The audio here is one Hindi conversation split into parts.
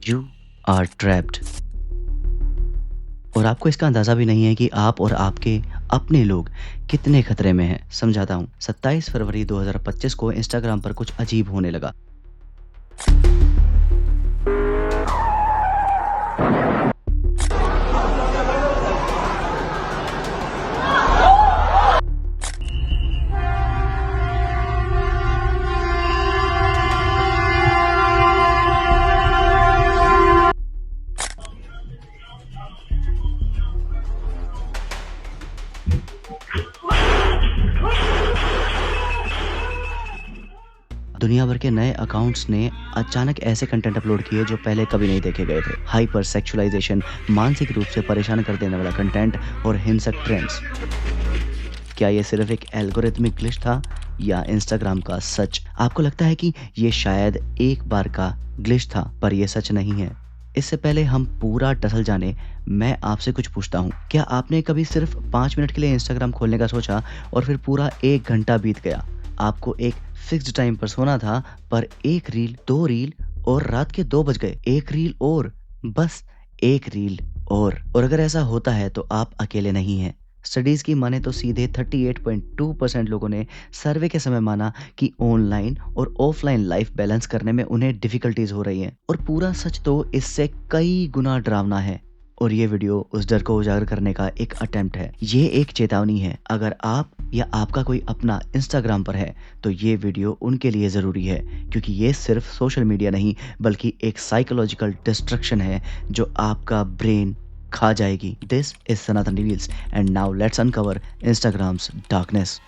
यू आर ट्रैप्ड और आपको इसका अंदाज़ा भी नहीं है कि आप और आपके अपने लोग कितने खतरे में हैं। समझाता हूँ। 27 फरवरी 2025 को इंस्टाग्राम पर कुछ अजीब होने लगा। दुनिया भर के नए अकाउंट्स ने अचानक ऐसे कंटेंट अपलोड किए जो पहले कभी नहीं देखे गए थे। हाइपर सेक्सुअलाइजेशन, मानसिक रूप से परेशान कर देने वाला कंटेंट और हिंसक ट्रेंड्स। क्या ये सिर्फ एक एल्गोरिथमिक ग्लिच था या इंस्टाग्राम का सच? आपको लगता है कि ये शायद एक बार का ग्लिच था, पर ये सच नहीं है। इससे पहले हम पूरा डसल जाने, मैं आपसे कुछ पूछता हूँ। क्या आपने कभी सिर्फ 5 मिनट के लिए इंस्टाग्राम खोलने का सोचा और फिर पूरा 1 घंटा बीत गया? आपको एक फिक्स्ड टाइम पर सोना था, पर 1 रील, 2 रील और रात के 2 बज गए। 1 रील और, बस 1 रील और अगर ऐसा होता है तो आप अकेले नहीं हैं। स्टडीज की माने तो सीधे 38.2% लोगों ने सर्वे के समय माना कि ऑनलाइन और ऑफलाइन लाइफ बैलेंस करने में उन्हें डिफिकल्टीज हो रही हैं। और पूरा सच तो इससे कई गुना डरावना है। और ये वीडियो उस डर को उजागर करने का एक अटेम्प्ट है। ये एक चेतावनी है। अगर आप या आपका कोई अपना इंस्टाग्राम पर है तो ये वीडियो उनके लिए ज़रूरी है, क्योंकि ये सिर्फ सोशल मीडिया नहीं बल्कि एक साइकोलॉजिकल डिस्ट्रक्शन है जो आपका ब्रेन खा जाएगी। This is Sanatan reveals and now let's uncover Instagram's darkness.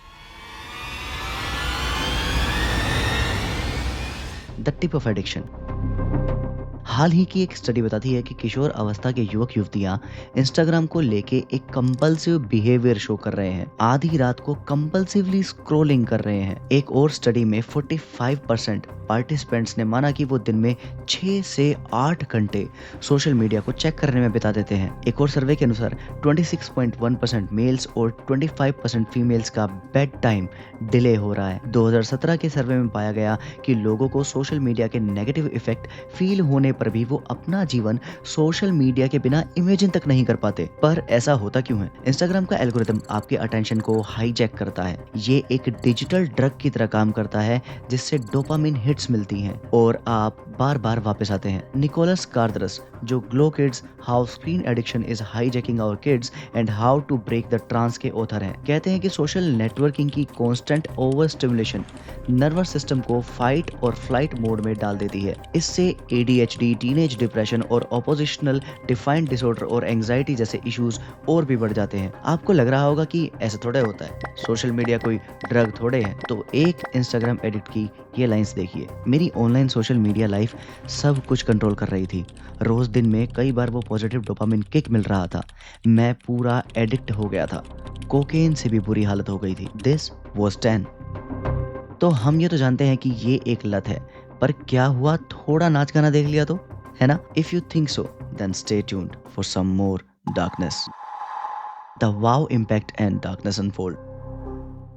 The tip of addiction. हाल ही की एक स्टडी बताती है कि किशोर अवस्था के युवक युवतियां इंस्टाग्राम को लेके एक कंपल्सिव बिहेवियर शो कर रहे हैं। आधी रात को कंपल्सिवली स्क्रॉलिंग कर रहे हैं। एक और स्टडी में 45% पार्टिसिपेंट्स ने माना कि वो दिन में 6 से 8 घंटे सोशल मीडिया को चेक करने में बिता देते हैं। एक और सर्वे के अनुसार 26.1% मेल्स और 25% फीमेल्स का बेड टाइम डिले हो रहा है। 2017 के सर्वे में पाया गया कि लोगों को सोशल मीडिया के नेगेटिव इफेक्ट फील होने पर भी वो अपना जीवन सोशल मीडिया के बिना इमेजिन तक नहीं कर पाते। पर ऐसा होता क्यों है? इंस्टाग्राम का एल्गोरिथम आपके अटेंशन को हाईजैक करता है। ये एक डिजिटल ड्रग की तरह काम करता है जिससे डोपामिन हिट्स मिलती हैं और आप बार बार वापस आते हैं। निकोलस कार्दरस, जो glow kids how screen addiction is hijacking our kids and how to break the trance के ऑथर हैं, कहते हैं कि सोशल नेटवर्किंग की constant over stimulation nervous system को फाइट और फ्लाइट मोड में डाल देती है। इससे ADHD, टीनेज डिप्रेशन और ऑपोजिशनल डिफाइंड डिसऑर्डर और एंजाइटी जैसे इश्यूज और भी बढ़ जाते हैं। आपको लग रहा होगा कि ऐसा थोड़े होता है, सोशल मीडिया कोई ड्रग थोड़े है। तो एक इंस्टाग्राम एडिक्ट की ये लाइंस देखिए। मेरी ऑनलाइन सोशल मीडिया लाइफ सब कुछ कंट्रोल कर रही थी। रोज दिन में कई बार वो पॉजिटिव डोपामिन किक मिल रहा था। मैं पूरा एडिक्ट हो गया था। कोकेन से भी बुरी हालत हो गई थी। This was 10। तो हम ये तो जानते हैं कि ये एक लत है, पर क्या हुआ थोड़ा नाच गाना देख लिया तो, है ना? If you think so then stay tuned for some more darkness. The wow impact and darkness unfold.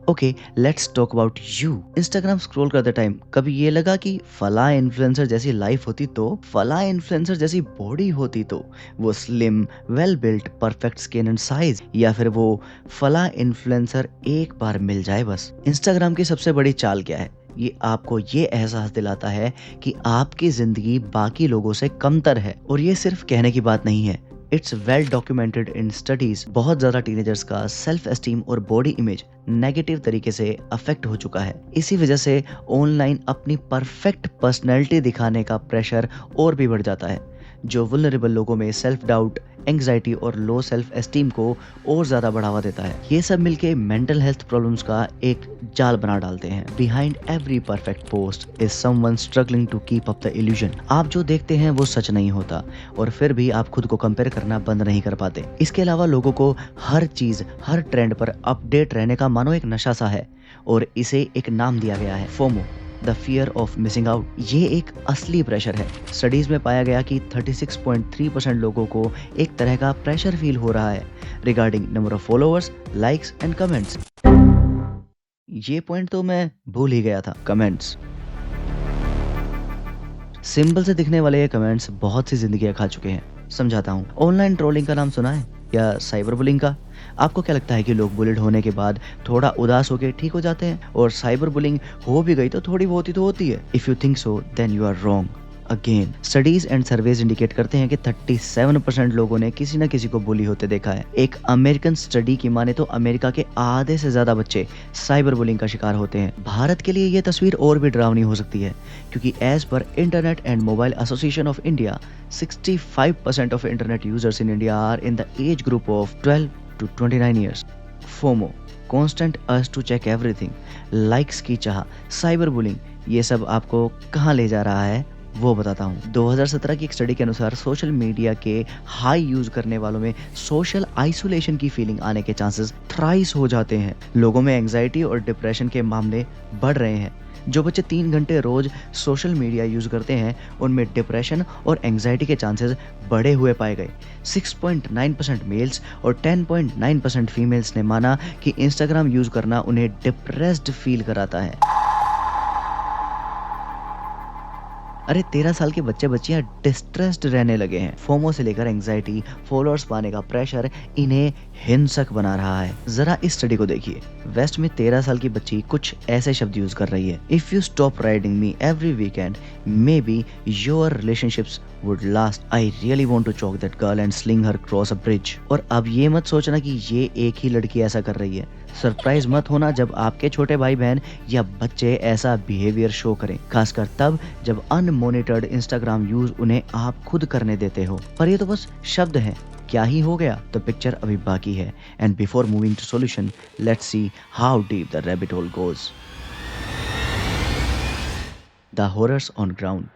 Okay, let's talk about you. Instagram scroll करते टाइम कभी ये लगा कि फला इन्फ्लुएंसर जैसी लाइफ होती तो, फला इन्फ्लुएंसर जैसी बॉडी होती तो, वो slim, well built, perfect skin and size, या फिर वो फला इन्फ्लुएंसर एक बार मिल जाए बस? इंस्टाग्राम की सबसे बड़ी चाल क्या है? ये आपको ये एहसास दिलाता है कि आपकी जिंदगी बाकी लोगों से कमतर है। और ये सिर्फ कहने की बात नहीं है, it's well documented in studies. बहुत ज्यादा टीनेजर्स का सेल्फ एस्टीम और बॉडी इमेज नेगेटिव तरीके से अफेक्ट हो चुका है। इसी वजह से ऑनलाइन अपनी परफेक्ट पर्सनैलिटी दिखाने का प्रेशर और भी बढ़ जाता है, जो वुल्नरेबल लोगों में सेल्फ डाउट, एंग्जाइटी और लो सेल्फ एस्टीम को और ज्यादा बढ़ावा देता है। ये सब मिलके मेंटल हेल्थ प्रॉब्लम्स का एक जाल बना डालते हैं। Behind every perfect post is someone struggling to keep up the illusion. आप जो देखते हैं वो सच नहीं होता, और फिर भी आप खुद को कंपेयर करना बंद नहीं कर पाते। इसके अलावा लोगों को हर चीज, हर ट्रेंड पर अपडेट रहने का मानो एक नशा सा है, और इसे एक नाम दिया गया है, FOMO, the fear of missing out. ये एक असली प्रेशर है। स्टडीज में पाया गया कि 36.3% लोगों को एक तरह का प्रेशर फील हो रहा है regarding number of followers, likes and comments. ये पॉइंट तो मैं भूल ही गया था, कमेंट्स। सिंबल से दिखने वाले ये कमेंट्स बहुत सी जिंदगियां खा चुके हैं। समझाता हूँ। ऑनलाइन ट्रोलिंग का नाम सुना है या साइबर बुलिंग का? आपको क्या लगता है कि लोग बुलिड होने के बाद थोड़ा उदास होकर ठीक हो जाते हैं और साइबर बुलिंग हो भी गई तो थोड़ी बहुत ही तो होती है? If you think so then you are wrong again. Studies and surveys indicate करते हैं कि 37% लोगों ने किसी न किसी को बुली होते देखा है। एक अमेरिकन स्टडी की माने तो अमेरिका के आधे से ज्यादा बच्चे साइबर बुलिंग का शिकार होते हैं। भारत के लिए यह तस्वीर और भी डरावनी हो सकती है, क्योंकि as per Internet and Mobile Association of India 65% of Internet users in India are in the age group of 12 to 29 years. FOMO, constant urge to check everything, likes की चाह, साइबर बुलिंग, ये सब आपको कहाँ ले जा रहा है वो बताता हूँ। 2017 की एक स्टडी के अनुसार सोशल मीडिया के हाई यूज करने वालों में सोशल आइसोलेशन की फीलिंग आने के चांसेस थ्राइस हो जाते हैं। लोगों में एंजाइटी और डिप्रेशन के मामले बढ़ रहे हैं। जो बच्चे 3 घंटे रोज सोशल मीडिया यूज करते हैं उनमें डिप्रेशन और एंजाइटी के चांसेस बढ़े हुए पाए गए। 6.9% मेल्स और 10.9% फीमेल्स ने माना कि इंस्टाग्राम यूज करना उन्हें डिप्रेस्ड फील कराता है। अरे 13 साल के बच्चे बच्चियां डिस्ट्रेस्ड रहने लगे हैं। फोमो से लेकर एंजाइटी, फॉलोअर्स पाने का प्रेशर इन्हें हिंसक बना रहा है। जरा इस स्टडी को देखिए। वेस्ट में 13 साल की बच्ची कुछ ऐसे शब्द यूज कर रही है। If you stop riding me every weekend maybe your relationships would last. I really want to choke that girl and sling her cross a bridge. और अब ये मत सोचना कि ये एक ही लड़की ऐसा कर रही है। सरप्राइज मत होना जब आपके छोटे भाई बहन या बच्चे ऐसा बिहेवियर शो करें, खासकर तब जब अनमॉनिटर्ड इंस्टाग्राम यूज उन्हें आप खुद करने देते हो। पर ये तो बस शब्द हैं, क्या ही हो गया? तो पिक्चर अभी बाकी है। And before moving to solution, let's see how deep the rabbit hole goes. The horrors on ground.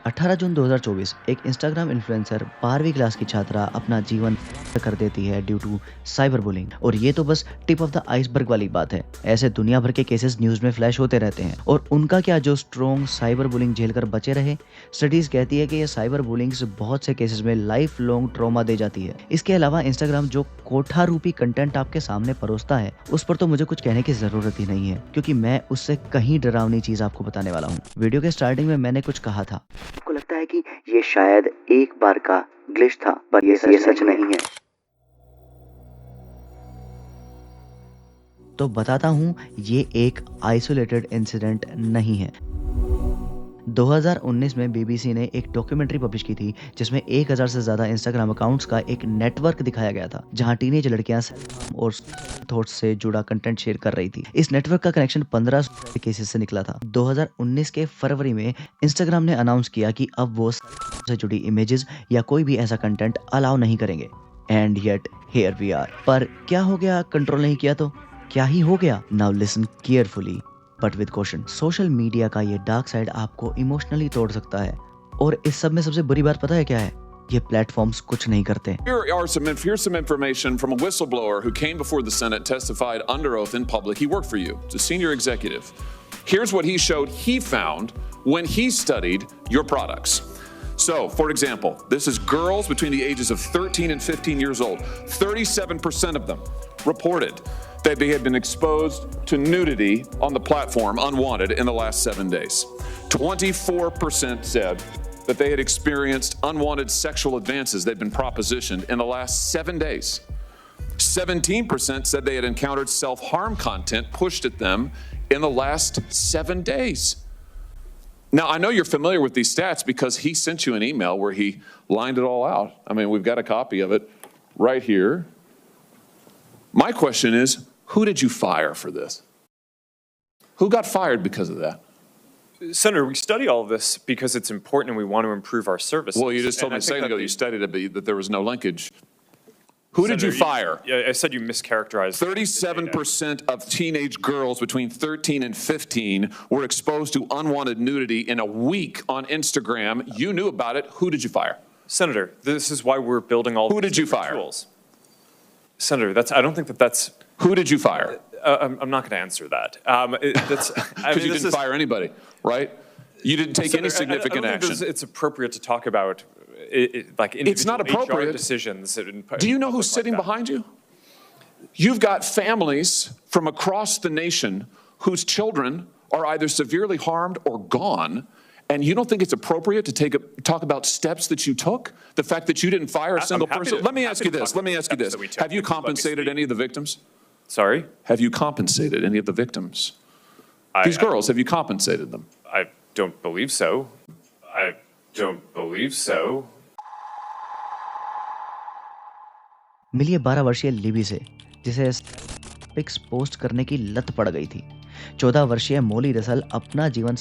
18 June 2024 एक इंस्टाग्राम इन्फ्लुएंसर 12वीं क्लास की छात्रा अपना जीवन कर देती है ड्यू टू साइबर बुलिंग। और ये तो बस टिप ऑफ द आइसबर्ग वाली बात है। ऐसे दुनिया भर के केसेस न्यूज में फ्लैश होते रहते हैं। और उनका क्या जो स्ट्रॉन्ग साइबर बुलिंग झेलकर बचे रहे। स्टडीज कहती है कि ये साइबर बुलिंग बहुत से केसेस में लाइफ लॉन्ग ट्रॉमा दे जाती है। इसके अलावा इंस्टाग्राम जो कोठा रूपी कंटेंट आपके सामने परोसता है उस पर तो मुझे कुछ कहने की जरूरत ही नहीं है, क्योंकि मैं उससे कहीं डरावनी चीज आपको बताने वाला हूँ। वीडियो के स्टार्टिंग में मैंने कुछ कहा था, आपको लगता है कि ये शायद एक बार का ग्लिच था, पर ये सच नहीं है। तो बताता हूं, ये एक आइसोलेटेड इंसिडेंट नहीं है। 2019 में बीबीसी ने एक डॉक्यूमेंट्री पब्लिश की थी जिसमें 1000 से ज्यादा इंस्टाग्राम अकाउंट्स का एक नेटवर्क दिखाया गया था, जहां टीनेज लड़कियां और थॉट्स से जुड़ा कंटेंट शेयर कर रही थी। इस नेटवर्क का कनेक्शन 15 केसेस से निकला था। 2019 के फरवरी में इंस्टाग्राम ने अनाउंस किया कि अब वो से जुड़ी इमेजेस या कोई भी ऐसा कंटेंट अलाउ नहीं करेंगे। And yet here we are. पर क्या हो गया? कंट्रोल नहीं किया तो क्या ही हो गया? Now listen carefully but with caution. Social media का ये डार्क साइड आपको इमोशनली तोड़ सकता है। और इस सब में सबसे बुरी बात पता है क्या है? ये प्लेटफॉर्म्स कुछ नहीं करते। Here's some information from a whistleblower who came before the Senate, testified under oath in public. He worked for you. It's a senior executive. Here's what he showed he found when he studied your products. So, for example, this is girls between the ages of 13 and 15 years old. 37% of them reported that they had been exposed to nudity on the platform unwanted in the last 7 days. 24% said that they had experienced unwanted sexual advances they'd been propositioned in the last 7 days. 17% said they had encountered self-harm content pushed at them in the last 7 days. Now, I know you're familiar with these stats because he sent you an email where he lined it all out. I mean, we've got a copy of it right here. My question is, who did you fire for this? Who got fired because of that? Senator, we study all of this because it's important and we want to improve our services. Well, you just told me a second ago you studied it, that there was no linkage. Who Senator, did you fire? I said you mischaracterized. 37% of teenage girls between 13 and 15 were exposed to unwanted nudity in a week on Instagram. You knew about it. Who did you fire? Senator, this is why we're building all Who these did you fire? tools. Senator, I don't think that's. Who did you fire? I'm not going to answer that. Because you didn't fire anybody, right? You didn't take Senator, any significant I don't action. think it's appropriate to talk about like individual It's not appropriate. HR decisions. Do you know who's sitting behind you? You've got families from across the nation whose children are either severely harmed or gone, and you don't think it's appropriate to talk about steps that you took? The fact that you didn't fire a single person? Let me ask you this. Have you compensated any of the victims? Sorry? Have you compensated any of the victims? These girls, have you compensated them? I don't believe so. I don't believe so. मिलिए 12 वर्षीय लिबी से, जिसे पिक्स पोस्ट करने की लत पड़ गई थी। 14 वर्षीय मोली रसल अपना जीवन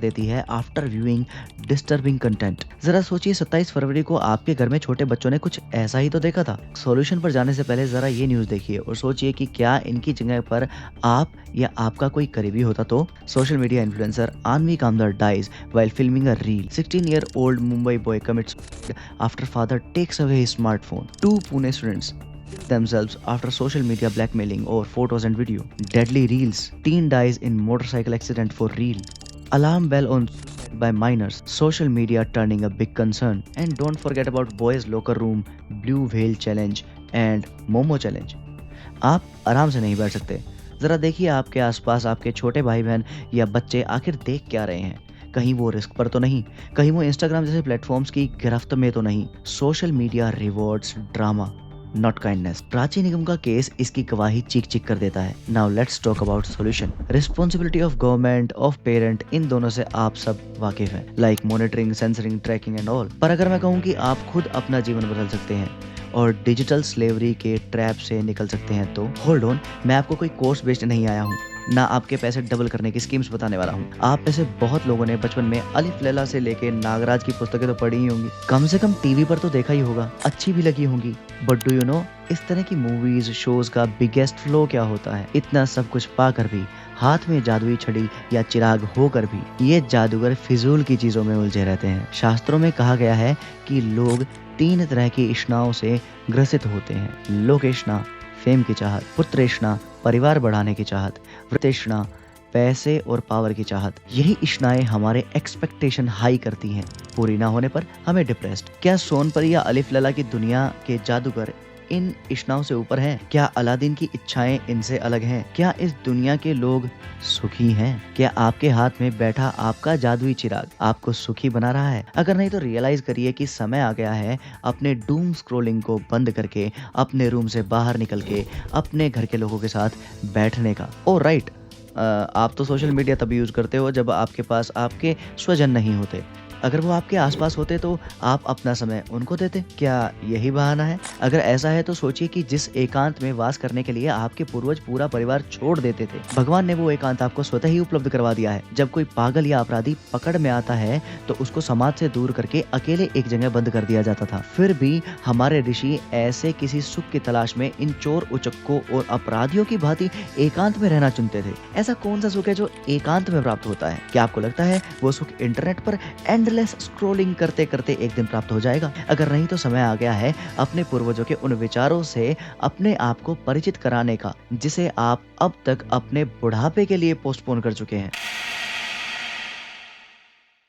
देती है आफ्टर व्यूइंग डिस्टर्बिंग कंटेंट। जरा सोचिए 27 फरवरी को आपके घर में छोटे बच्चों ने कुछ ऐसा ही तो देखा था। सॉल्यूशन पर जाने से पहले जरा ये न्यूज़ देखिए और सोचिए कि क्या इनकी जगह पर आप या आपका कोई करीबी होता तो। Social media influencer Anvi Kamdar dies while filming a reel. 16-year-old Mumbai boy commits suicide after father takes away his smartphone. 2 Pune students themselves after social media blackmailing over photos and video. Deadly reels. Teen dies in motorcycle accident for reel. Alarm bell on by minors. Social media turning a big concern. And don't forget about boys locker room, blue whale challenge and momo challenge. आप आराम से नहीं बैठ सकते। जरा देखिए आपके आसपास आपके छोटे भाई बहन या बच्चे आखिर देख क्या रहे हैं। कहीं वो रिस्क पर तो नहीं, कहीं वो इंस्टाग्राम जैसे प्लेटफॉर्म्स की गिरफ्त में तो नहीं। Social media rewards drama not kindness. Prachi Nigam का केस इसकी गवाही चीख चीख कर देता है। Now let's talk about solution. Responsibility of government, of parent, इन दोनों से आप सब वाकिफ हैं, like monitoring, censoring, tracking and all. पर अगर मैं कहूँ कि आप खुद अपना जीवन बदल सकते हैं और डिजिटल स्लेवरी के ट्रैप से निकल सकते हैं तो होल्ड ऑन, मैं आपको कोई कोर्स बेस्ड नहीं आया हूँ, ना आपके पैसे डबल करने की स्कीम्स बताने वाला हूँ। आप में से बहुत लोगों ने बचपन में अलिफ लैला से लेके नागराज की पुस्तकें तो पढ़ी ही होंगी, कम से कम टीवी पर तो देखा ही होगा, अच्छी भी लगी होंगी। बट डू यू नो इस तरह की मूवीज शोज का बिगेस्ट फ्लो क्या होता है? इतना सब कुछ पाकर भी, हाथ में जादुई छड़ी या चिराग होकर भी ये जादूगर फिजूल की चीजों में उलझे रहते हैं। शास्त्रों में कहा गया है कि लोग 3 तरह की इष्णाओं से ग्रसित होते हैं। लोकेष्णा, फेम की चाहत, पुत्रेष्णा, परिवार बढ़ाने की चाहत, वृत्तेष्णा, पैसे और पावर की चाहत। यही इष्णाएं हमारे एक्सपेक्टेशन हाई करती हैं, पूरी ना होने पर हमें डिप्रेस्ड। क्या सोनपरी या अलिफ लला की दुनिया के जादूगर इन इष्णाओं से ऊपर हैं? क्या अलादीन की इच्छाएं इनसे अलग हैं? क्या इस दुनिया के लोग सुखी हैं? क्या आपके हाथ में बैठा आपका जादुई चिराग आपको सुखी बना रहा है? अगर नहीं तो रियलाइज करिए कि समय आ गया है अपने डूम स्क्रोलिंग को बंद करके, अपने रूम से बाहर निकल के अपने घर के लोगों के साथ बैठने का। ओ राइट, आप तो सोशल मीडिया तभी यूज करते हो जब आपके पास आपके स्वजन नहीं होते। अगर वो आपके आसपास होते तो आप अपना समय उनको देते। क्या यही बहाना है? अगर ऐसा है तो सोचिए कि जिस एकांत में वास करने के लिए आपके पूर्वज पूरा परिवार छोड़ देते थे, भगवान ने वो एकांत आपको स्वतः ही उपलब्ध करवा दिया है। जब कोई पागल या अपराधी पकड़ में आता है तो उसको समाज से दूर करके अकेले एक जगह बंद कर दिया जाता था। फिर भी हमारे ऋषि ऐसे किसी सुख की तलाश में इन चोर उचक्कों और अपराधियों की भांति एकांत में रहना चुनते थे। ऐसा कौन सा सुख है जो एकांत में प्राप्त होता है? क्या आपको लगता है वो सुख इंटरनेट पर एंडलेस स्क्रॉलिंग करते करते एक दिन प्राप्त हो जाएगा? अगर नहीं तो समय आ गया है अपने पूर्वजों के उन विचारों से अपने आप को परिचित कराने का, जिसे आप अब तक अपने बुढ़ापे के लिए पोस्टपोन कर चुके हैं।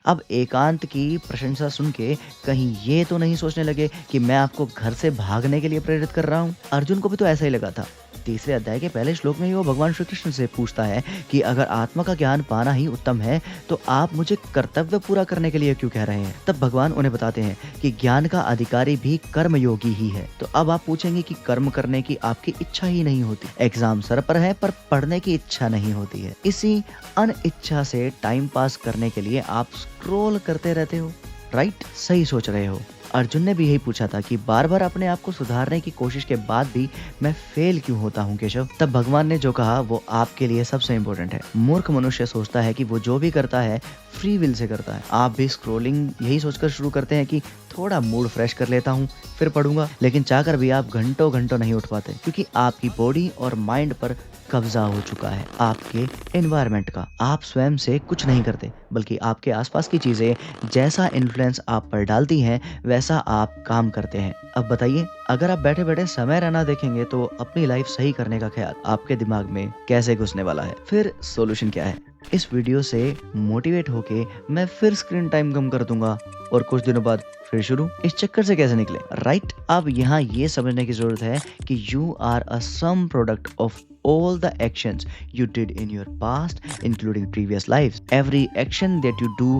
अब एकांत की प्रशंसा सुन के कहीं ये तो नहीं सोचने लगे कि मैं आपको घर से भागने के लिए प्रेरित कर रहा हूँ। अर्जुन को भी तो ऐसा ही लगा था। 3 अध्याय के पहले श्लोक में ही वो भगवान श्री कृष्ण से पूछता है कि अगर आत्मा का ज्ञान पाना ही उत्तम है तो आप मुझे कर्तव्य पूरा करने के लिए क्यों कह रहे हैं? तब भगवान उन्हें बताते हैं कि ज्ञान का अधिकारी भी कर्मयोगी ही है। तो अब आप पूछेंगे कि कर्म करने की आपकी इच्छा ही नहीं होती। एग्जाम सर पर है पर पढ़ने की इच्छा नहीं होती है। इसी अनिच्छा से टाइम पास करने के लिए आप स्क्रॉल करते रहते हो। राइट, सही सोच रहे हो। अर्जुन ने भी यही पूछा था कि बार बार अपने आप को सुधारने की कोशिश के बाद भी मैं फेल क्यों होता हूँ केशव? तब भगवान ने जो कहा वो आपके लिए सबसे इम्पोर्टेंट है। मूर्ख मनुष्य सोचता है कि वो जो भी करता है फ्री विल से करता है। आप भी स्क्रॉलिंग यही सोचकर शुरू करते हैं कि थोड़ा मूड फ्रेश कर लेता हूँ फिर पढ़ूंगा, लेकिन चाहकर भी आप घंटों घंटों नहीं उठ पाते क्योंकि आपकी बॉडी और माइंड पर कब्जा हो चुका है आपके एनवायरनमेंट का। आप स्वयं से कुछ नहीं करते बल्कि आपके आसपास की चीजें जैसा इन्फ्लुएंस आप पर डालती हैं वैसा आप काम करते हैं। अब बताइए, अगर आप बैठे बैठे समय रहना देखेंगे तो अपनी लाइफ सही करने का ख्याल आपके दिमाग में कैसे घुसने वाला है? फिर सॉल्यूशन क्या है? इस वीडियो से मोटिवेट होके मैं फिर स्क्रीन टाइम कम कर दूंगा और कुछ दिनों बाद फिर शुरू। इस चक्कर से कैसे निकले? राइट, अब यहाँ ये समझने की जरूरत है कि you are a some product of all the actions you did in your past, including previous lives. Every action that you do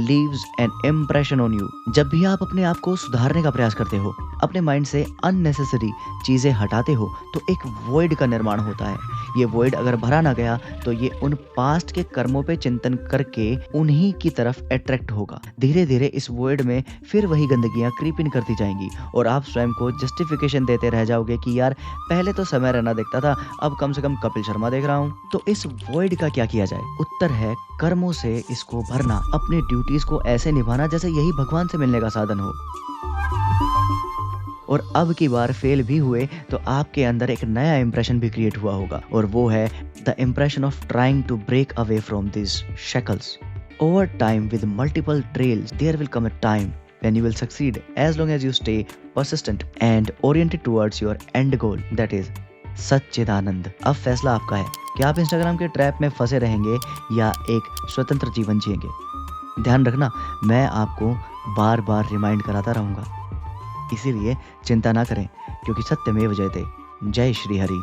leaves an impression on you. जब भी आप अपने आप को सुधारने का प्रयास करते हो, अपने माइंड से अननेसेसरी चीजें हटाते हो, तो एक वॉइड का निर्माण होता है। ये वॉइड अगर भरा ना गया तो ये उन पास्ट के कर्मों पे चिंतन करके उन्हीं की तरफ अट्रैक्ट होगा। धीरे धीरे इस वॉइड में फिर वही गंदगियां क्रीप इन करती जाएंगी और आप स्वयं को जस्टिफिकेशन देते रह जाओगे कि यार पहले तो समय रैना देखता था, अब कम से कम कपिल शर्मा देख रहा हूँ। तो इस वॉइड का क्या किया जाए? उत्तर है कर्मों से इसको भरना, अपने ड्यूटीज को ऐसे निभाना जैसे यही भगवान से मिलने का साधन हो। और अब की बार फेल भी हुए तो आपके अंदर एक नया इंप्रेशन भी क्रिएट हुआ होगा और वो है the impression of trying to break away from this shackles. Over time, with multiple trails, there will come a time when you will succeed as long as you stay persistent and oriented towards your end goal, that is सच्चिदानंद। अब फैसला आपका है कि आप इंस्टाग्राम के ट्रैप में फंसे रहेंगे या एक स्वतंत्र जीवन जिएंगे। ध्यान रखना, मैं आपको बार बार रिमाइंड कराता रहूंगा, इसीलिए चिंता ना करें क्योंकि सत्यमेव जयते। जय श्री हरि।